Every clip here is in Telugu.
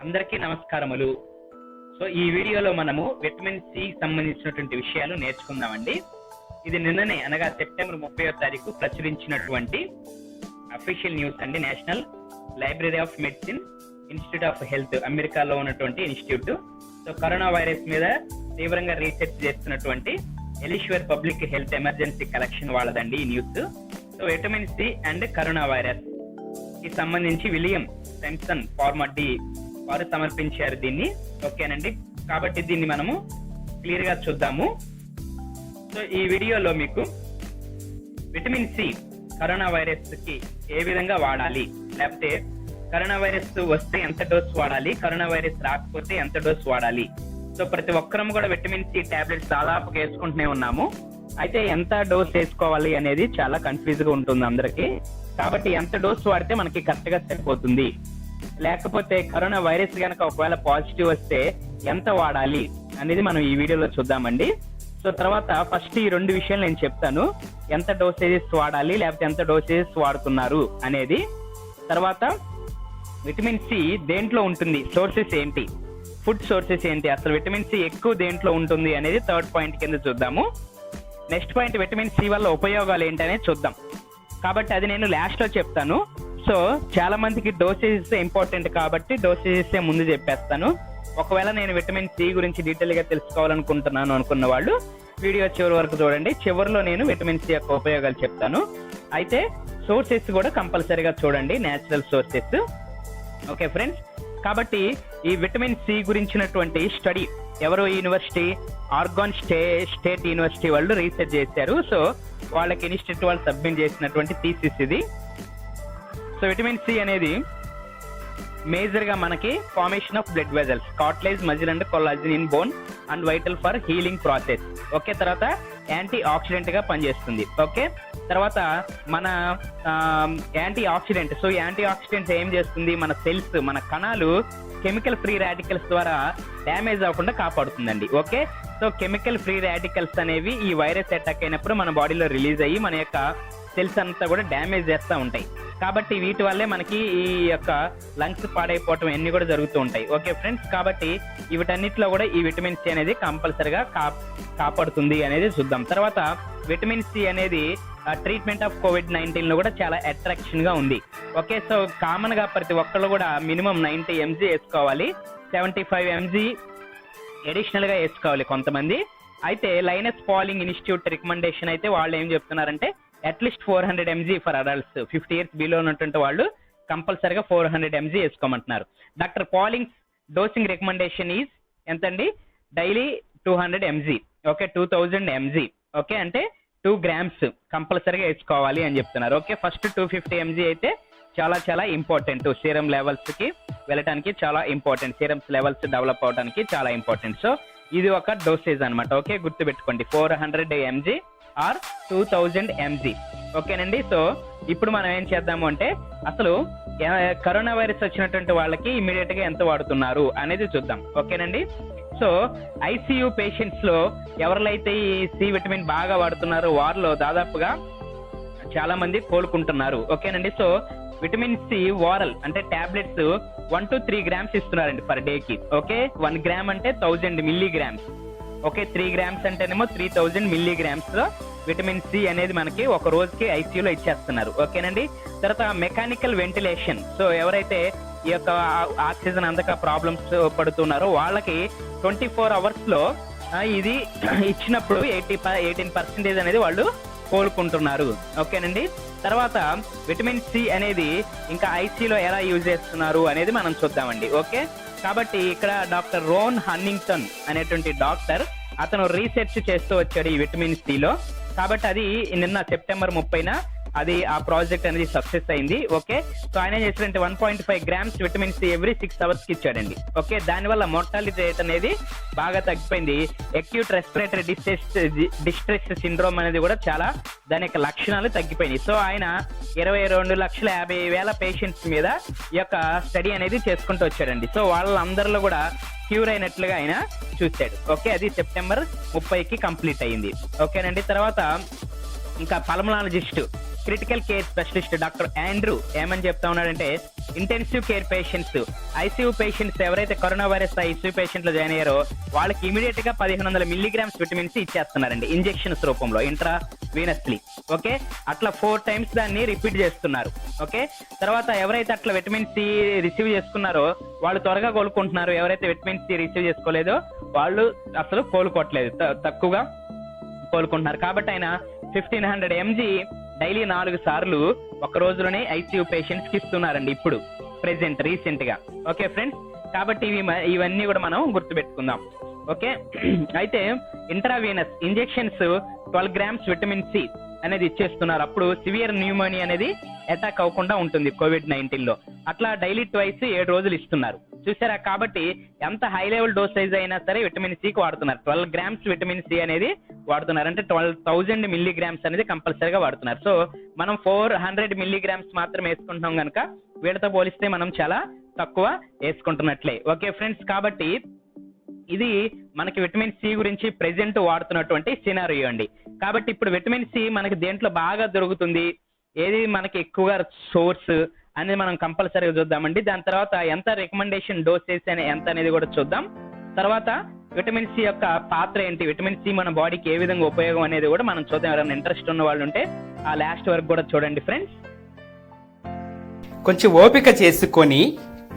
అందరికీ నమస్కారములు. సో ఈ వీడియోలో మనము విటమిన్ సి సంబంధించినటువంటి విషయాలు నేర్చుకుందామండి. ఇది నిన్ననే అనగా సెప్టెంబర్ 30వ తారీఖు ప్రచురించినటువంటి అఫీషియల్ న్యూస్ అండి. National library of medicine institute of health, అమెరికాలో ఉన్నటువంటి ఇన్స్టిట్యూట్. సో కరోనా వైరస్ మీద తీవ్రంగా రీసెర్చ్ చేస్తున్నటువంటి Elsevier public health emergency collection వాళ్ళదండి ఈ news. So vitamin C and corona virus కి సంబంధించి విలియం సెంప్సన్ ఫార్మర్-డి వారు సమర్పించారు దీన్ని. ఓకేనండి, కాబట్టి దీన్ని మనము క్లియర్ గా చూద్దాము. సో ఈ వీడియోలో మీకు విటమిన్ సి కరోనా వైరస్ కి ఏ విధంగా వాడాలి, లేకపోతే కరోనా వైరస్ వస్తే ఎంత డోస్ వాడాలి, కరోనా వైరస్ రాకపోతే ఎంత డోస్ వాడాలి. సో ప్రతి ఒక్కరం కూడా విటమిన్ సి టాబ్లెట్స్ దాదాపుగా వేసుకుంటూనే ఉన్నాము. అయితే ఎంత డోస్ వేసుకోవాలి అనేది చాలా కన్ఫ్యూజ్ గా ఉంటుంది అందరికి. కాబట్టి ఎంత డోస్ వాడితే మనకి కరెక్ట్ గా సరిపోతుంది, లేకపోతే కరోనా వైరస్ కనుక ఒకవేళ పాజిటివ్ వస్తే ఎంత వాడాలి అనేది మనం ఈ వీడియోలో చూద్దామండి. సో తర్వాత ఫస్ట్ ఈ రెండు విషయాలు నేను చెప్తాను, ఎంత డోసేజెస్ వాడాలి లేకపోతే ఎంత డోసేజెస్ వాడుతున్నారు అనేది. తర్వాత విటమిన్ సి దేంట్లో ఉంటుంది, సోర్సెస్ ఏంటి, ఫుడ్ సోర్సెస్ ఏంటి, అసలు విటమిన్ సి ఎక్కువ దేంట్లో ఉంటుంది అనేది థర్డ్ పాయింట్ కింద చూద్దాము. నెక్స్ట్ పాయింట్ విటమిన్ సి వల్ల ఉపయోగాలు ఏంటి అనేది చూద్దాం. కాబట్టి అది నేను లాస్ట్ లో చెప్తాను. సో చాలా మందికి డోసేజెస్ ఇంపార్టెంట్ కాబట్టి డోసేజెస్ ముందు చెప్పేస్తాను. ఒకవేళ నేను విటమిన్ సి గురించి డీటెయిల్ గా తెలుసుకోవాలనుకుంటున్నాను అనుకున్న వాళ్ళు వీడియో చివరి వరకు చూడండి. చివరిలో నేను విటమిన్ సి యొక్క ఉపయోగాలు చెప్తాను. అయితే సోర్సెస్ కూడా కంపల్సరీగా చూడండి, నేచురల్ సోర్సెస్. ఓకే ఫ్రెండ్స్, కాబట్టి ఈ విటమిన్ సి గురించినటువంటి స్టడీ ఎవరు యూనివర్సిటీ, ఆర్గాన్ స్టేట్ యూనివర్సిటీ వాళ్ళు రీసెర్చ్ చేశారు. సో వాళ్ళకి ఇన్స్టిట్యూట్ వాళ్ళు సబ్మిట్ చేసినటువంటి థీసిస్ ఇది. సో విటమిన్ సి అనేది మేజర్ గా మనకి formation of blood vessels, cartilage, muscle and collagen in bone and vital for healing process. Okay, తర్వాత యాంటీ ఆక్సిడెంట్ గా పనిచేస్తుంది. ఓకే, తర్వాత మన antioxidant. So antioxidants ఏం చేస్తుంది, మన సెల్స్, మన కణాలు కెమికల్ ఫ్రీ రాడికల్స్ ద్వారా డ్యామేజ్ అవ్వకుండా కాపాడుతుందండి. Okay, so chemical free radicals అనేవి ఈ వైరస్ అటాక్ అయినప్పుడు మన బాడీలో రిలీజ్ అయ్యి మన యొక్క సెల్స్ అంతా కూడా డ్యామేజ్ చేస్తూ ఉంటాయి. కాబట్టి వీటి వల్లే మనకి ఈ యొక్క లంగ్స్ పాడైపోవటం అన్ని కూడా జరుగుతూ ఉంటాయి. ఓకే ఫ్రెండ్స్, కాబట్టి వీటన్నిటిలో కూడా ఈ విటమిన్ సి అనేది కంపల్సరిగా కాపాడుతుంది అనేది చూద్దాం. తర్వాత విటమిన్ సి అనేది ట్రీట్మెంట్ ఆఫ్ COVID-19 లో కూడా చాలా అట్రాక్షన్ గా ఉంది. ఓకే, సో కామన్ గా ప్రతి ఒక్కళ్ళు కూడా మినిమం 90 mg వేసుకోవాలి, 75 mg అడిషనల్ గా వేసుకోవాలి కొంతమంది. అయితే లైనస్ పాలింగ్ ఇన్స్టిట్యూట్ రికమెండేషన్ అయితే వాళ్ళు ఏం చెప్తున్నారంటే at least 400 mg for adults, 50 years below ఉన్నటువంటి వాళ్ళు కంపల్సరీగా 400 mg వేసుకోమంటున్నారు. Doctor Pauling dosing recommendation is ఎంతండి, daily 200 mg. Okay, 2000 mg. Okay, అంటే 2 grams కంపల్సరీగా వేసుకోవాలి అని చెప్తున్నారు. ఓకే, ఫస్ట్ 250 mg అయితే చాలా చాలా ఇంపార్టెంట్, సీరం లెవెల్స్ కి వెళ్ళడానికి చాలా ఇంపార్టెంట్, సీరమ్స్ లెవెల్స్ డెవలప్ అవడానికి చాలా ఇంపార్టెంట్. సో ఇది ఒక డోసేజ్ అనమాట. ఓకే, గుర్తుపెట్టుకోండి, 400 mg ఆర్ 2000 mg. ఓకేనండి, సో ఇప్పుడు మనం ఏం చేద్దాము అంటే అసలు కరోనా వైరస్ వచ్చినటువంటి వాళ్ళకి ఇమీడియట్ గా ఎంత వాడుతున్నారు అనేది చూద్దాం. ఓకేనండి, సో ఐసీయూ పేషెంట్స్ లో ఎవరైతే ఈ సి విటమిన్ బాగా వాడుతున్నారో వారిలో దాదాపుగా చాలా మంది కోలుకుంటున్నారు. ఓకేనండి, సో విటమిన్ సి వారల్ అంటే టాబ్లెట్స్ 1 to 3 grams ఇస్తున్నారండి పర్ డే కి. ఓకే, 1 gram అంటే 1000 milligrams. ఓకే, 3 grams అంటేనేమో 3000 milligrams లో విటమిన్ సి అనేది మనకి ఒక రోజుకి ఐసీయూలో ఇచ్చేస్తున్నారు. ఓకేనండి, తర్వాత మెకానికల్ వెంటిలేషన్. సో ఎవరైతే ఈ యొక్క ఆక్సిజన్ అందక ప్రాబ్లమ్స్ పడుతున్నారో వాళ్ళకి 24 hours లో ఇది ఇచ్చినప్పుడు 18% అనేది వాళ్ళు కోలుకుంటున్నారు. ఓకేనండి, తర్వాత విటమిన్ సి అనేది ఇంకా ఐసీయూలో ఎలా యూజ్ చేస్తున్నారు అనేది మనం చూద్దామండి. ఓకే, కాబట్టి ఇక్కడ డాక్టర్ రోన్ హన్నింగ్టన్ అనేటువంటి డాక్టర్, అతను రీసెర్చ్ చేస్తూ వచ్చాడు ఈ విటమిన్ సి లో. కాబట్టి అది నిన్న సెప్టెంబర్ 30న అది ఆ ప్రాజెక్ట్ అనేది సక్సెస్ అయింది. ఓకే, సో ఆయన చేసినట్టు 1.5 grams vitamin see every 6 hours కి ఇచ్చాడండి. ఓకే, దానివల్ల మోర్టాలిటీ రేట్ అనేది బాగా తగ్గిపోయింది. అక్యూట్ రెస్పిరేటరీ డిస్ట్రెస్ సిండ్రోమ్ అనేది కూడా చాలా దాని యొక్క లక్షణాలు తగ్గిపోయినాయి. సో ఆయన 22,50,000 పేషెంట్స్ మీద ఈ యొక్క స్టడీ అనేది చేసుకుంటూ వచ్చాడండి. సో వాళ్ళందరిలో కూడా క్యూర్ అయినట్లుగా ఆయన చూశాడు. ఓకే, అది సెప్టెంబర్ 30కి కంప్లీట్ అయింది. ఓకేనండి, తర్వాత ఇంకా pulmonologist critical care specialist doctor Andrew ఏమని చెప్తా ఉన్నాడంటే, intensive care patients, ICU patients ఎవరైతే కరోనా వైరస్ ఐసీయూ పేషెంట్లు జాయిన్ అయ్యారో వాళ్ళకి ఇమీడియట్ గా 1500 మిల్లీగ్రామ్స్ విటమిన్ సి ఇచ్చేస్తున్నారండి ఇంజెక్షన్స్ రూపంలో ఇంట్రావీనస్లీ. ఓకే, అట్లా 4 times దాన్ని రిపీట్ చేస్తున్నారు. ఓకే, తర్వాత ఎవరైతే అట్లా విటమిన్ సి రిసీవ్ చేసుకున్నారో వాళ్ళు త్వరగా కోలుకుంటున్నారు, ఎవరైతే విటమిన్ సి రిసీవ్ చేసుకోలేదో వాళ్ళు అసలు కోలుకోవట్లేదు, తక్కువగా కోలుకుంటున్నారు. కాబట్టి ఆయన 1500 mg డైలీ 4 సార్లు ఒక రోజులోనే ఐసీయూ పేషెంట్స్ కి ఇస్తున్నారండి ఇప్పుడు ప్రెసెంట్ రీసెంట్ గా. ఓకే ఫ్రెండ్స్, కాబట్టి ఇవన్నీ కూడా మనం గుర్తుపెట్టుకుందాం. ఓకే, అయితే intravenous injections 12 grams vitamin C అనేది ఇచ్చేస్తున్నారు. అప్పుడు సివియర్ న్యూమోనియా అనేది అటాక్ అవ్వకుండా ఉంటుంది COVID-19 లో. అట్లా డైలీ ట్వైస్ 7 రోజులు ఇస్తున్నారు, చూసారా. కాబట్టి ఎంత హై లెవెల్ డోసేజ్ అయినా సరే విటమిన్ సికి వాడుతున్నారు. 12 grams విటమిన్ సి అనేది వాడుతున్నారు, అంటే 12,000 మిల్లీగ్రామ్స్ అనేది కంపల్సరీగా వాడుతున్నారు. సో మనం 400 మిల్లీగ్రామ్స్ మాత్రం వేసుకుంటున్నాం కనుక వీళ్ళతో పోలిస్తే మనం చాలా తక్కువ వేసుకుంటున్నట్లే. ఓకే ఫ్రెండ్స్, కాబట్టి ఇది మనకి విటమిన్ సి గురించి ప్రెసెంట్ వాడుతున్నటువంటి సినారియో అండి. కాబట్టి ఇప్పుడు విటమిన్ సి మనకి దేంట్లో బాగా దొరుకుతుంది, ఏది మనకి ఎక్కువగా సోర్స్ అనేది మనం కంపల్సరీగా చూద్దామండి. దాని తర్వాత ఎంత రికమెండేషన్ డోసెస్ ఎంత అనేది కూడా చూద్దాం. తర్వాత విటమిన్ సి యొక్క పాత్ర ఏంటి, విటమిన్ సి మన బాడీకి ఏ విధంగా ఉపయోగం అనేది కూడా మనం చూద్దాం. ఎవరైనా ఇంట్రెస్ట్ ఉన్న వాళ్ళు ఉంటే ఆ లాస్ట్ వరకు కూడా చూడండి ఫ్రెండ్స్. కొంచెం ఓపిక చేసుకొని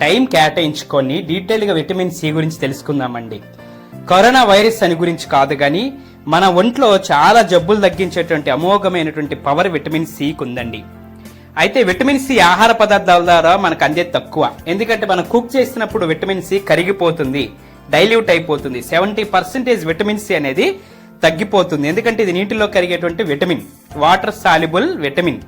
టైం కేటాయించుకొని డీటెయిల్ గా విటమిన్ సి గురించి తెలుసుకుందామండి. కరోనా వైరస్ అని గురించి కాదు కానీ మన ఒంట్లో చాలా జబ్బులు తగ్గించేటువంటి అమోఘమైనటువంటి పవర్ విటమిన్ సికి ఉందండి. అయితే విటమిన్ సి ఆహార పదార్థాల ద్వారా మనకు అందేది తక్కువ, ఎందుకంటే మనం కుక్ చేసినప్పుడు విటమిన్ సి కరిగిపోతుంది, డైల్యూట్ అయిపోతుంది. 70% విటమిన్ సి అనేది తగ్గిపోతుంది, ఎందుకంటే ఇది నీటిలో కరిగేటువంటి విటమిన్, వాటర్ సాల్యుబుల్ విటమిన్.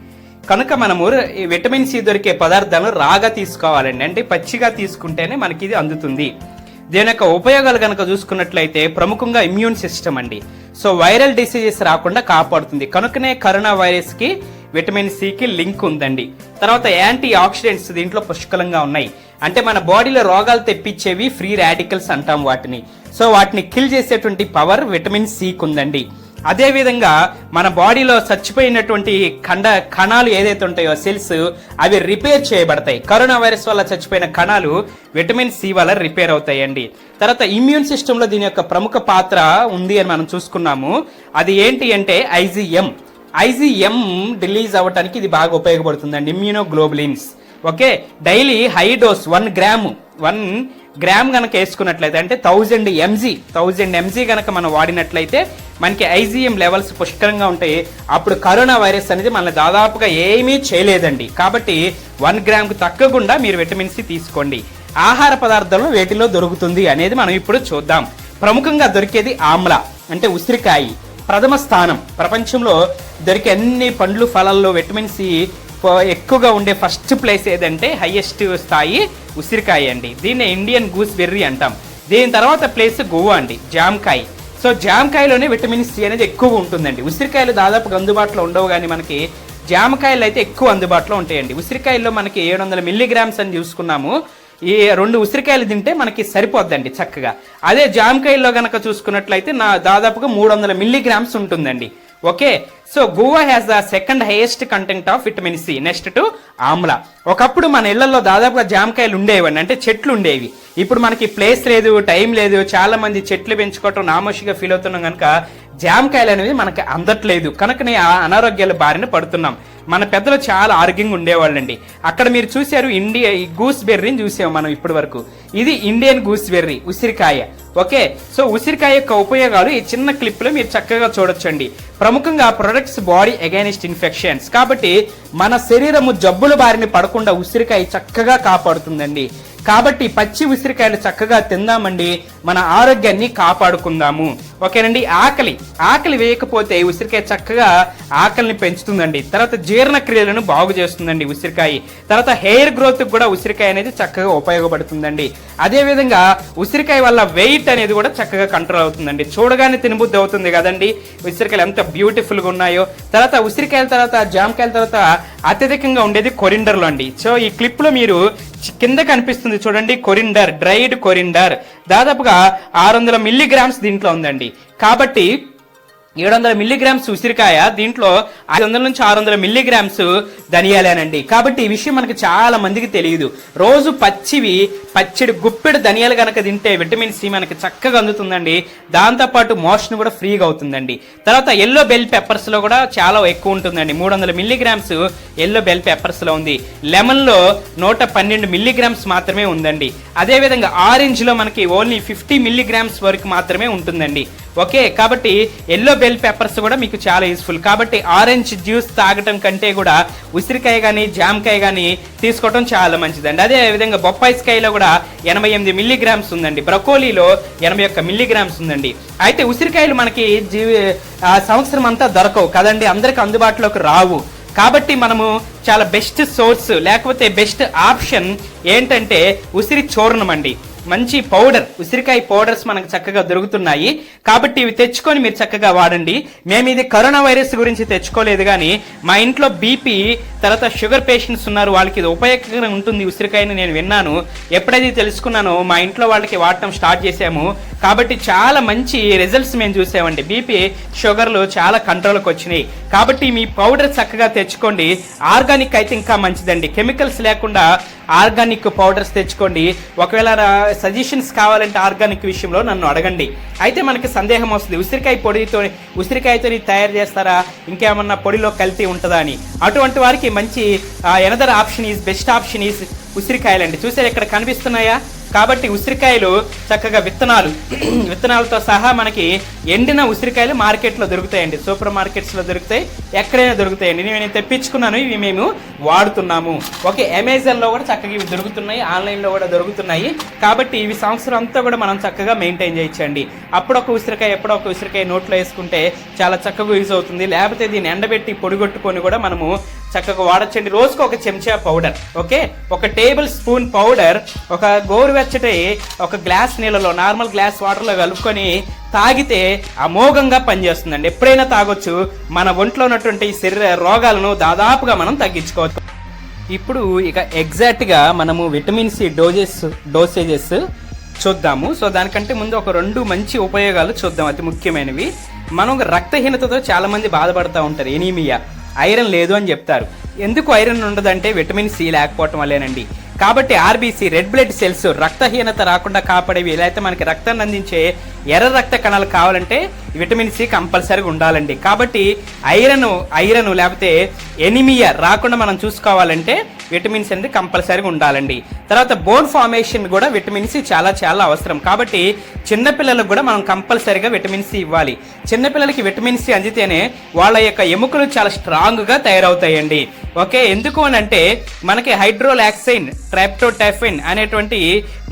కనుక మనము ఈ విటమిన్ సి దొరికే పదార్థాలను రాగా తీసుకోవాలండి, అంటే పచ్చిగా తీసుకుంటేనే మనకి ఇది అందుతుంది. దీని యొక్క ఉపయోగాలు కనుక చూసుకున్నట్లయితే ప్రముఖంగా ఇమ్యూన్ సిస్టమ్ అండి. సో వైరల్ డిసీజెస్ రాకుండా కాపాడుతుంది, కనుకనే కరోనా వైరస్ కి విటమిన్ సికి లింక్ ఉందండి. తర్వాత యాంటీ ఆక్సిడెంట్స్ దీంట్లో పుష్కలంగా ఉన్నాయి, అంటే మన బాడీలో రోగాలు తెప్పించేవి ఫ్రీ రాడికల్స్ అంటాం వాటిని. సో వాటిని కిల్ చేసేటువంటి పవర్ విటమిన్ సికి ఉందండి. అదే విధంగా మన బాడీలో చచ్చిపోయినటువంటి కణాలు ఏదైతే ఉంటాయో సెల్స్, అవి రిపేర్ చేయబడతాయి. కరోనా వైరస్ వల్ల చచ్చిపోయిన కణాలు విటమిన్ సి వల్ల రిపేర్ అవుతాయండి. తర్వాత ఇమ్యూన్ సిస్టమ్ లో దీని యొక్క ప్రముఖ పాత్ర ఉంది అని మనం చూసుకున్నాము. అది ఏంటి అంటే ఐజీఎం రిలీజ్ అవ్వడానికి ఇది బాగా ఉపయోగపడుతుందండి, immunoglobulins. Okay, daily high dose 1 gram గనక వేసుకున్నట్లయితే, అంటే 1000 mg గనక మనం వాడినట్లయితే మనకి ఐజీఎం లెవెల్స్ పుష్కలంగా ఉంటాయి. అప్పుడు కరోనా వైరస్ అనేది మనల్ని దాదాపుగా ఏమీ చేయలేదండి. కాబట్టి 1 గ్రామ్కు తగ్గకుండా మీరు విటమిన్ సి తీసుకోండి. ఆహార పదార్థాలు వేటిలో దొరుకుతుంది అనేది మనం ఇప్పుడు చూద్దాం. ప్రముఖంగా దొరికేది ఆమ్ల, అంటే ఉసిరికాయ ప్రథమ స్థానం. ప్రపంచంలో దొరికే అన్ని పండ్లు ఫలాల్లో విటమిన్ సి ఎక్కువగా ఉండే ఫస్ట్ ప్లేస్ ఏదంటే హైయెస్ట్ స్థాయి ఉసిరికాయ అండి. దీన్ని ఇండియన్ గూస్ బెర్రీ అంటాం. దీని తర్వాత ప్లేస్ గువ్వ అండి, జామకాయ. సో జామకాయలోనే విటమిన్ సి అనేది ఎక్కువ ఉంటుందండి. ఉసిరికాయలు దాదాపుగా అందుబాటులో ఉండవు, కానీ మనకి జామకాయలు అయితే ఎక్కువ అందుబాటులో ఉంటాయండి. ఉసిరికాయల్లో మనకి 700 మిల్లీగ్రామ్స్ అని చూసుకున్నాము. ఈ 2 ఉసిరికాయలు తింటే మనకి సరిపోద్దండి చక్కగా. అదే జామకాయల్లో గనక చూసుకున్నట్లయితే దాదాపుగా 300 మిల్లీగ్రామ్స్ ఉంటుందండి. Okay, so guava has the second highest content of vitamin C, next to amla. ఒకప్పుడు మన ఇళ్లలో దాదాపుగా జామకాయలు ఉండేవండి, అంటే చెట్లు ఉండేవి. ఇప్పుడు మనకి ప్లేస్ లేదు, టైం లేదు, చాలా మంది చెట్లు పెంచుకోవటం నామోషిగా ఫీల్ అవుతున్నాం కనుక జామకాయలు అనేవి మనకి అందట్లేదు, కనుకనే అనారోగ్యాల బారిన పడుతున్నాం. మన పెద్దలు చాలా ఆరోగ్యంగా ఉండేవాళ్ళండి. అక్కడ మీరు చూశారు ఈ గూస్ బెర్రీని చూసాము మనం ఇప్పటి వరకు. ఇది ఇండియన్ గూస్ బెర్రీ, ఉసిరికాయ. ఓకే, సో ఉసిరికాయ యొక్క ఉపయోగాలు ఈ చిన్న క్లిప్ లో మీరు చక్కగా చూడొచ్చండి. ప్రముఖంగా ప్రొటెక్ట్స్ బాడీ అగైనిస్ట్ ఇన్ఫెక్షన్స్, కాబట్టి మన శరీరము జబ్బుల బారిన పడకుండా ఉసిరికాయ చక్కగా కాపాడుతుందండి. కాబట్టి పచ్చి ఉసిరికాయలు చక్కగా తిందామండి, మన ఆరోగ్యాన్ని కాపాడుకుందాము. ఓకేనండి. ఆకలి వేయకపోతే ఉసిరికాయ చక్కగా ఆకలిని పెంచుతుందండి. తర్వాత జీర్ణక్రియలను బాగు చేస్తుందండి ఉసిరికాయ. తర్వాత హెయిర్ గ్రోత్ కూడా ఉసిరికాయ అనేది చక్కగా ఉపయోగపడుతుందండి. అదే విధంగా ఉసిరికాయ వల్ల వెయిట్ అనేది కూడా చక్కగా కంట్రోల్ అవుతుందండి. చూడగానే తినబుద్ధి అవుతుంది కదండి ఉసిరికాయలు ఎంత బ్యూటిఫుల్ గా ఉన్నాయో. తర్వాత ఉసిరికాయల తర్వాత జామకాయల తర్వాత అత్యధికంగా ఉండేది కొరిండర్లు అండి. సో ఈ క్లిప్ లో మీరు కింద కనిపిస్తుంది చూడండి, కొరిండర్, డ్రైడ్ కొరిండర్ దాదాపుగా 600 మిల్లీగ్రామ్స్ దీంట్లో ఉందండి. కాబట్టి 700 మిల్లీగ్రామ్స్ ఉసిరికాయ, దీంట్లో 500 నుంచి 600 మిల్లీగ్రామ్స్ ధనియాలేనండి. కాబట్టి ఈ విషయం మనకి చాలా మందికి తెలియదు. రోజు పచ్చడి గుప్పెడు ధనియాలు కనుక తింటే విటమిన్ సి మనకి చక్కగా అందుతుందండి. దాంతోపాటు మోషన్ కూడా ఫ్రీగా అవుతుందండి. తర్వాత ఎల్లో బెల్ పెప్పర్స్ లో కూడా చాలా ఎక్కువ ఉంటుందండి. 300 మిల్లీగ్రామ్స్ ఎల్లో బెల్ పెప్పర్స్ లో ఉంది. లెమన్ లో 112 మిల్లీగ్రామ్స్ మాత్రమే ఉందండి. అదేవిధంగా ఆరెంజ్ లో మనకి ఓన్లీ 50 మిల్లీగ్రామ్స్ వరకు మాత్రమే ఉంటుందండి. ఓకే, కాబట్టి ఎల్లో బెల్ పెప్పర్స్ కూడా మీకు చాలా యూస్ఫుల్. కాబట్టి ఆరెంజ్ జ్యూస్ తాగటం కంటే కూడా ఉసిరికాయ కానీ జామకాయ కానీ తీసుకోవడం చాలా మంచిదండి. అదే విధంగా బొప్పాయికాయలో కూడా 88 మిల్లీగ్రామ్స్ ఉందండి. బ్రకోలీలో 81 మిల్లీగ్రామ్స్ ఉందండి. అయితే ఉసిరికాయలు మనకి సంవత్సరం అంతా దొరకవు కదండి, అందరికి అందుబాటులోకి రావు. కాబట్టి మనము చాలా బెస్ట్ సోర్స్ లేకపోతే బెస్ట్ ఆప్షన్ ఏంటంటే ఉసిరి చూర్ణం అండి. మంచి పౌడర్, ఉసిరికాయ పౌడర్స్ మనకు చక్కగా దొరుకుతున్నాయి. కాబట్టి ఇవి తెచ్చుకొని మీరు చక్కగా వాడండి. మేము ఇది కరోనా వైరస్ గురించి తెచ్చుకోలేదు, కానీ మా ఇంట్లో బీపీ తర్వాత షుగర్ పేషెంట్స్ ఉన్నారు, వాళ్ళకి ఇది ఉపయోగకరంగా ఉంటుంది ఉసిరికాయని నేను విన్నాను. ఎప్పుడైతే తెలుసుకున్నానో మా ఇంట్లో వాళ్ళకి వాడటం స్టార్ట్ చేసాము. కాబట్టి చాలా మంచి రిజల్ట్స్ మేము చూసామండి. బీపీ షుగర్లు చాలా కంట్రోల్కి వచ్చినాయి. కాబట్టి మీ పౌడర్ చక్కగా తెచ్చుకోండి. ఆర్గానిక్ అయితే ఇంకా మంచిదండి. కెమికల్స్ లేకుండా ఆర్గానిక్ పౌడర్స్ తెచ్చుకోండి. ఒకవేళ సజెషన్స్ కావాలంటే ఆర్గానిక్ విషయంలో నన్ను అడగండి. అయితే మనకి సందేహం వస్తుంది, ఉసిరికాయతో తయారు చేస్తారా, ఇంకేమన్నా పొడిలో కల్తీ ఉంటుందా అని. అటువంటి వారికి మంచి another option is best option is ఉసిరికాయలండి. చూసారు ఇక్కడ కనిపిస్తున్నాయా? కాబట్టి ఉసిరికాయలు చక్కగా విత్తనాలతో సహా మనకి ఎండిన ఉసిరికాయలు మార్కెట్లో దొరుకుతాయండి. సూపర్ మార్కెట్స్లో దొరుకుతాయి, ఎక్కడైనా దొరుకుతాయండి. నేను తెప్పించుకున్నాను, ఇవి మేము వాడుతున్నాము. ఓకే, అమెజాన్లో కూడా చక్కగా ఇవి దొరుకుతున్నాయి, ఆన్లైన్లో కూడా దొరుకుతున్నాయి. కాబట్టి ఇవి సంవత్సరం అంతా కూడా మనం చక్కగా మెయింటైన్ చేయొచ్చండి. అప్పుడొక ఉసిరికాయ ఎప్పుడొక ఉసిరికాయ నోట్లో వేసుకుంటే చాలా చక్కగా యూజ్ అవుతుంది. లేకపోతే దీన్ని ఎండబెట్టి పొడిగొట్టుకొని కూడా మనము చక్కగా వాడచ్చండి. రోజుకు ఒక చెంచా పౌడర్, ఓకే, ఒక టేబుల్ స్పూన్ పౌడర్ ఒక గోరువెచ్చటి ఒక గ్లాస్ నీళ్ళలో, నార్మల్ గ్లాస్ వాటర్లో కలుపుకొని తాగితే అమోఘంగా పనిచేస్తుందండి. ఎప్పుడైనా తాగొచ్చు. మన ఒంట్లో ఉన్నటువంటి శరీర రోగాలను దాదాపుగా మనం తగ్గించుకోవచ్చు. ఇప్పుడు ఇక ఎగ్జాక్ట్గా మనము విటమిన్ సి డోసేజెస్ చూద్దాము. సో దానికంటే ముందు ఒక 2 మంచి ఉపయోగాలు చూద్దాం, అతి ముఖ్యమైనవి. మనం రక్తహీనతతో చాలా మంది బాధపడుతూ ఉంటారు, ఎనీమియా, ఐరన్ లేదు అని చెప్తారు. ఎందుకు ఐరన్ ఉండదంటే విటమిన్ సి లేకపోవటం వల్లేనండి. కాబట్టి ఆర్బీసీ, రెడ్ బ్లడ్ సెల్స్, రక్తహీనత రాకుండా కాపాడేవి, ఇలా అయితే మనకి రక్తాన్ని అందించే ఎర్ర రక్త కణాలు కావాలంటే విటమిన్ సి కంపల్సరీగా ఉండాలండి. కాబట్టి ఐరన్ లేకపోతే ఎనిమియా రాకుండా మనం చూసుకోవాలంటే విటమిన్ సి అనేది కంపల్సరీగా ఉండాలండి. తర్వాత బోన్ ఫార్మేషన్ కూడా విటమిన్ సి చాలా చాలా అవసరం. కాబట్టి చిన్నపిల్లలకు కూడా మనం కంపల్సరీగా విటమిన్ సి ఇవ్వాలి. చిన్నపిల్లలకి విటమిన్ సి అందితేనే వాళ్ళ యొక్క ఎముకలు చాలా స్ట్రాంగ్గా తయారవుతాయండి. ఓకే, ఎందుకు అని అంటే మనకి హైడ్రోలాక్సైన్, ట్రైప్టోటాఫిన్ అనేటువంటి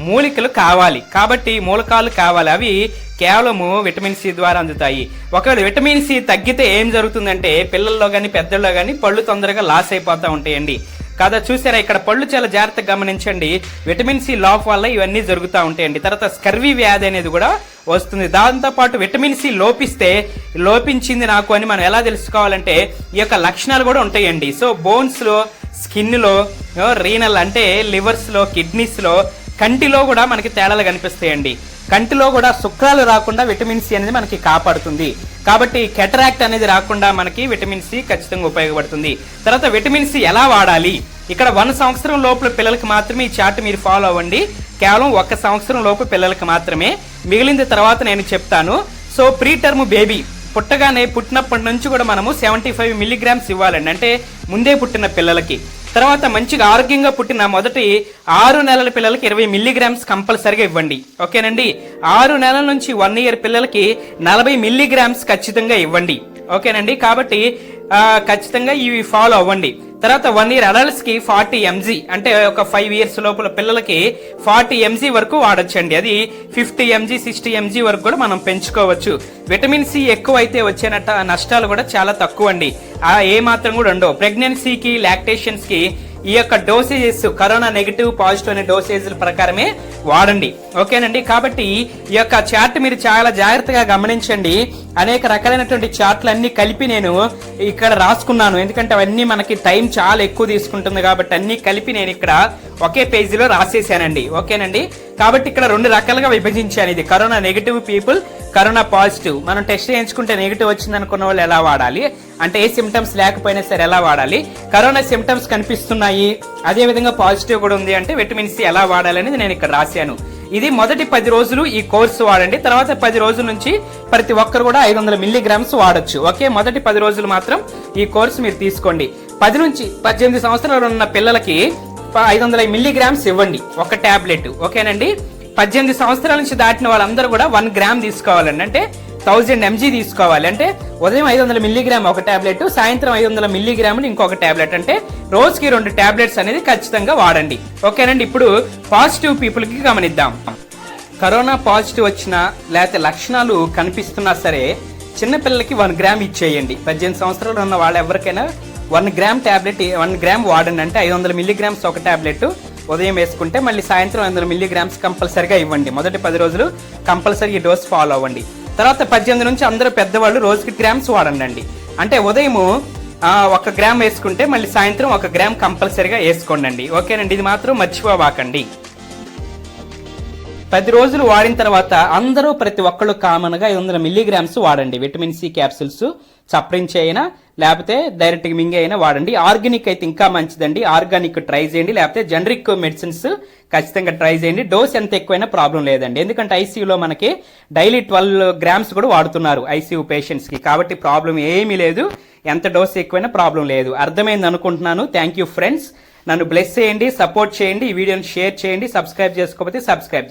మూలికలు కావాలి. కాబట్టి మూలకాలు కావాలి, అవి కేవలము విటమిన్ సి ద్వారా అందుతాయి. ఒకవేళ విటమిన్ సి తగ్గితే ఏం జరుగుతుందంటే పిల్లల్లో కానీ పెద్దల్లో కానీ పళ్ళు తొందరగా లాస్ అయిపోతూ ఉంటాయండి కదా. చూసారా, ఇక్కడ పళ్ళు చాలా జాగ్రత్తగా గమనించండి. విటమిన్ సి లాస్ వల్ల ఇవన్నీ జరుగుతూ ఉంటాయండి. తర్వాత స్కర్వీ వ్యాధి అనేది కూడా వస్తుంది. దాంతోపాటు విటమిన్ సి లోపించింది నాకు అని మనం ఎలా తెలుసుకోవాలంటే ఈ యొక్క లక్షణాలు కూడా ఉంటాయండి. సో బోన్స్లో, స్కిన్లో, రీనల్ అంటే లివర్స్లో, కిడ్నీస్లో, కంటిలో కూడా మనకి తేడాలు కనిపిస్తాయండి. కంటిలో కూడా శుక్రాలు రాకుండా విటమిన్ సి అనేది మనకి కాపాడుతుంది. కాబట్టి కెటరాక్ట్ అనేది రాకుండా మనకి విటమిన్ సి ఖచ్చితంగా ఉపయోగపడుతుంది. తర్వాత విటమిన్ సి ఎలా వాడాలి, ఇక్కడ 1 సంవత్సరం లోపల పిల్లలకి మాత్రమే ఈ చార్ట్ మీరు ఫాలో అవ్వండి. కేవలం 1 సంవత్సరం లోపు పిల్లలకి మాత్రమే, మిగిలిన తర్వాత నేను చెప్తాను. సో ప్రీ టర్మ్ బేబీ పుట్టినప్పటి నుంచి కూడా మనము 75 మిల్లీగ్రామ్స్ ఇవ్వాలండి, అంటే ముందే పుట్టిన పిల్లలకి. తర్వాత మంచిగా ఆరోగ్యంగా పుట్టిన మొదటి 6 నెలల పిల్లలకి 20 మిల్లీగ్రామ్స్ కంపల్సరిగా ఇవ్వండి. ఓకేనండి, 6 నెలల నుంచి 1 ఇయర్ పిల్లలకి 40 మిల్లీగ్రామ్స్ ఖచ్చితంగా ఇవ్వండి. ఓకేనండి, కాబట్టి ఖచ్చితంగా ఇవి ఫాలో అవ్వండి. తర్వాత 1 ఇయర్ అడల్ట్స్ కి 40 mg, అంటే ఒక 5 ఇయర్స్ లోపల పిల్లలకి 40 mg వరకు వాడొచ్చండి. అది 50 mg 60 mg వరకు కూడా మనం పెంచుకోవచ్చు. విటమిన్ సి ఎక్కువ అయితే వచ్చే నష్టాలు కూడా చాలా తక్కువ అండి, ఏ మాత్రం కూడా ఉండవు. ప్రెగ్నెన్సీకి, లాక్టేషన్స్ కి ఈ యొక్క డోసేజెస్ కరోనా నెగిటివ్, పాజిటివ్ అనే డోసేజ్ల ప్రకారమే వాడండి. ఓకేనండి, కాబట్టి ఈ యొక్క చార్ట్ మీరు చాలా జాగ్రత్తగా గమనించండి. అనేక రకాలైనటువంటి చార్ట్లు అన్ని కలిపి నేను ఇక్కడ రాసుకున్నాను. ఎందుకంటే అవన్నీ మనకి టైం చాలా ఎక్కువ తీసుకుంటుంది కాబట్టి అన్ని కలిపి నేను ఇక్కడ ఒకే పేజీలో రాసేసానండి. ఓకేనండి, కాబట్టి ఇక్కడ 2 రకాలుగా విభజించాను. ఇది corona negative people, corona positive. మనం టెస్ట్ చేయించుకుంటే నెగిటివ్ వచ్చింది అనుకున్న వాళ్ళు ఎలా వాడాలి, అంటే ఏ సిమ్టమ్స్ లేకపోయినా సరే ఎలా వాడాలి, కరోనా సిమ్టమ్స్ కనిపిస్తున్నాయి అదే విధంగా పాజిటివ్ కూడా ఉంది అంటే విటమిన్ సి ఎలా వాడాలి అనేది నేను ఇక్కడ రాశాను. ఇది మొదటి 10 రోజులు ఈ కోర్సు వాడండి. తర్వాత 10 రోజుల నుంచి ప్రతి ఒక్కరు కూడా 500 మిల్లీగ్రామ్స్ వాడొచ్చు. ఓకే, మొదటి 10 రోజులు మాత్రం ఈ కోర్సు మీరు తీసుకోండి. 10 నుంచి 18 సంవత్సరాలు ఉన్న పిల్లలకి 500 మిల్లీగ్రామ్స్ ఇవ్వండి ఒక టాబ్లెట్. ఓకేనండి, 18 సంవత్సరాల నుంచి దాటిన వాళ్ళందరూ కూడా 1 గ్రామ్ తీసుకోవాలండి. అంటే 1000 mg తీసుకోవాలి. అంటే ఉదయం 500 మిల్లీగ్రామ్ ఒక టాబ్లెట్, సాయంత్రం 500 మిల్లీగ్రాములు ఇంకొక టాబ్లెట్. అంటే రోజుకి 2 టాబ్లెట్స్ అనేది ఖచ్చితంగా వాడండి. ఓకేనండి, ఇప్పుడు పాజిటివ్ పీపుల్ కి గమనిద్దాం. కరోనా పాజిటివ్ వచ్చినా లేకపోతే లక్షణాలు కనిపిస్తున్నా సరే చిన్నపిల్లలకి 1 గ్రామ్ ఇచ్చేయండి. 18 సంవత్సరాలు ఉన్న వాళ్ళు ఎవరికైనా 1 గ్రామ్ టాబ్లెట్ 1 గ్రామ్ వాడండి. అంటే 500 మిల్లీగ్రామ్స్ ఒక టాబ్లెట్ ఉదయం వేసుకుంటే మళ్ళీ సాయంత్రం 500 మిల్లీగ్రామ్స్ కంపల్సరిగా ఇవ్వండి. మొదటి 10 రోజులు కంపల్సరీ ఈ డోస్ ఫాలో అవ్వండి. తర్వాత 18 నుంచి అందరూ పెద్దవాళ్ళు రోజుకి గ్రామ్స్ వాడండి. అంటే ఉదయం 1 గ్రామ్ వేసుకుంటే మళ్ళీ సాయంత్రం 1 గ్రామ్ కంపల్సరీగా వేసుకోండి. ఓకేనండి, ఇది మాత్రం మర్చిపోవాకండి. 10 రోజులు వాడిన తర్వాత అందరూ ప్రతి ఒక్కళ్ళు కామన్ గా 500 మిల్లీగ్రామ్స్ వాడండి. విటమిన్ సి క్యాప్సూల్స్ చప్పరించి అయినా లేకపోతే డైరెక్ట్ మింగి అయినా వాడండి. ఆర్గానిక్ అయితే ఇంకా మంచిదండి, ఆర్గానిక్ ట్రై చేయండి. లేకపోతే జనరిక్ మెడిసిన్స్ ఖచ్చితంగా ట్రై చేయండి. డోస్ ఎంత ఎక్కువైనా ప్రాబ్లం లేదండి. ఎందుకంటే ఐసీయూలో మనకి డైలీ 12 గ్రామ్స్ కూడా వాడుతున్నారు ఐసీయూ పేషెంట్స్ కి. కాబట్టి ప్రాబ్లం ఏమీ లేదు, ఎంత డోస్ ఎక్కువైనా ప్రాబ్లం లేదు. అర్థమైంది అనుకుంటున్నాను. Thank you friends. నన్ను బ్లెస్ చేయండి, సపోర్ట్ చేయండి, ఈ వీడియోని షేర్ చేయండి, సబ్స్క్రైబ్ చేసుకోకపోతే సబ్స్క్రైబ్ చేయండి.